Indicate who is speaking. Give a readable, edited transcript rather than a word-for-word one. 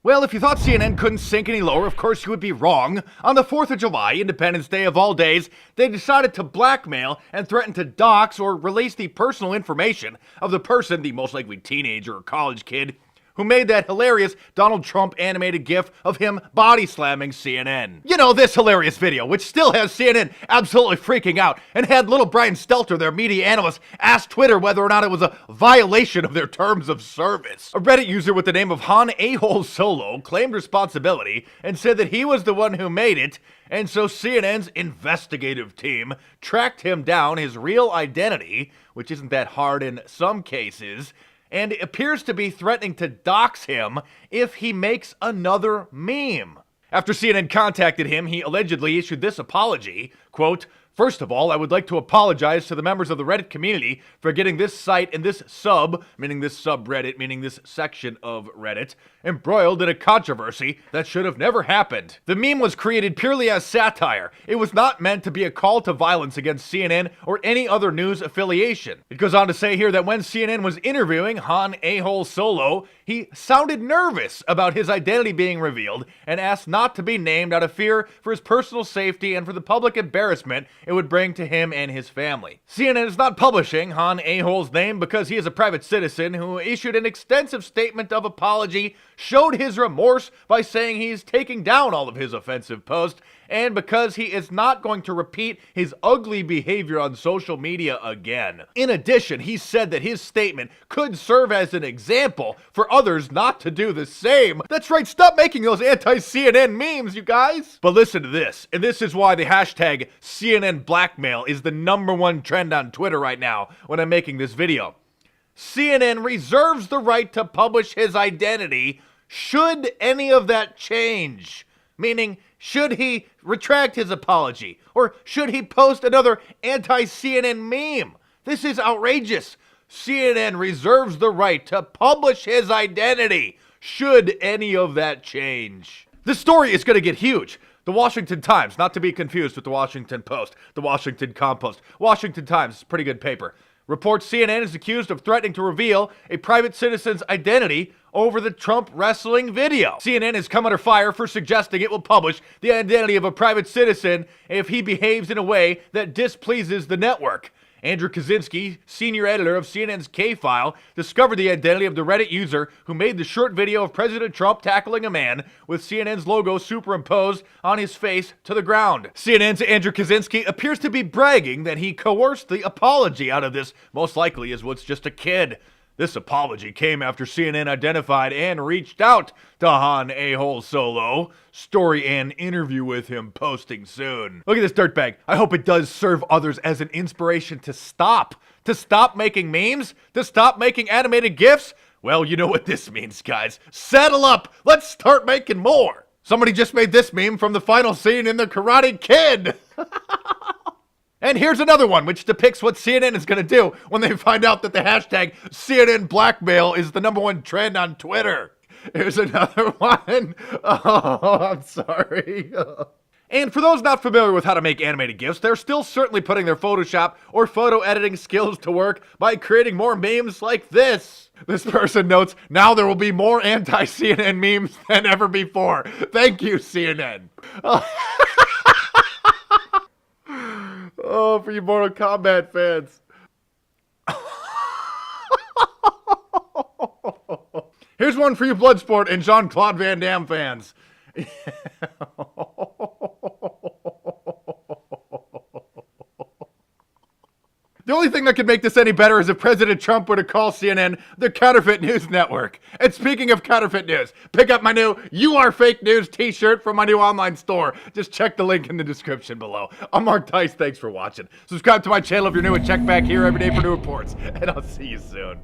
Speaker 1: Well, if you thought CNN couldn't sink any lower, of course you would be wrong. On the 4th of July, Independence Day of all days, they decided to blackmail and threaten to dox or release the personal information of the person, the most likely teenager or college kid, who made that hilarious Donald Trump animated gif of him body slamming CNN. You know, this hilarious video, which still has CNN absolutely freaking out, and had little Brian Stelter, their media analyst, ask Twitter whether or not it was a violation of their terms of service. A Reddit user with the name of Han A-Hole Solo claimed responsibility and said that he was the one who made it, and so CNN's investigative team tracked him down his real identity, which isn't that hard in some cases, and appears to be threatening to dox him if he makes another meme. After CNN contacted him, he allegedly issued this apology, quote, "First of all, I would like to apologize to the members of the Reddit community for getting this site and this sub," meaning this subreddit, meaning this section of Reddit, "embroiled in a controversy that should have never happened. The meme was created purely as satire. It was not meant to be a call to violence against CNN or any other news affiliation." It goes on to say here that when CNN was interviewing Han A-Hole Solo, he sounded nervous about his identity being revealed and asked not to be named out of fear for his personal safety and for the public embarrassment it would bring to him and his family. CNN is not publishing Han A-Hole's name because he is a private citizen who issued an extensive statement of apology, showed his remorse by saying he's taking down all of his offensive posts, and because he is not going to repeat his ugly behavior on social media again. In addition, he said that his statement could serve as an example for others not to do the same. That's right, stop making those anti-CNN memes, you guys! But listen to this, and this is why the hashtag CNN Blackmail is the #1 trend on Twitter right now when I'm making this video. CNN reserves the right to publish his identity should any of that change. Meaning, should he retract his apology? Or should he post another anti-CNN meme? This is outrageous. CNN reserves the right to publish his identity should any of that change. This story is going to get huge. The Washington Times, not to be confused with the Washington Post, the Washington Compost. Washington Times is a pretty good paper. Reports CNN is accused of threatening to reveal a private citizen's identity over the Trump wrestling video. CNN has come under fire for suggesting it will publish the identity of a private citizen if he behaves in a way that displeases the network. Andrew Kaczynski, senior editor of CNN's K-File, discovered the identity of the Reddit user who made the short video of President Trump tackling a man with CNN's logo superimposed on his face to the ground. CNN's Andrew Kaczynski appears to be bragging that he coerced the apology out of this, most likely as what's just a kid. This apology came after CNN identified and reached out to Han A-Hole Solo. Story and interview with him posting soon. Look at this dirtbag. I hope it does serve others as an inspiration to stop making memes, to stop making animated GIFs. Well, you know what this means, guys. Saddle up. Let's start making more. Somebody just made this meme from the final scene in The Karate Kid. And here's another one, which depicts what CNN is going to do when they find out that the hashtag CNN Blackmail is the #1 trend on Twitter. Here's another one. Oh, I'm sorry. And for those not familiar with how to make animated GIFs, they're still certainly putting their Photoshop or photo editing skills to work by creating more memes like this. This person notes, now there will be more anti-CNN memes than ever before. Thank you, CNN. Oh, for you Mortal Kombat fans. Here's one for you Bloodsport and Jean-Claude Van Damme fans. The only thing that could make this any better is if President Trump were to call CNN the counterfeit news network. And speaking of counterfeit news, pick up my new "You Are Fake News" t-shirt from my new online store. Just check the link in the description below. I'm Mark Tice. Thanks for watching. Subscribe to my channel if you're new and check back here every day for new reports. And I'll see you soon.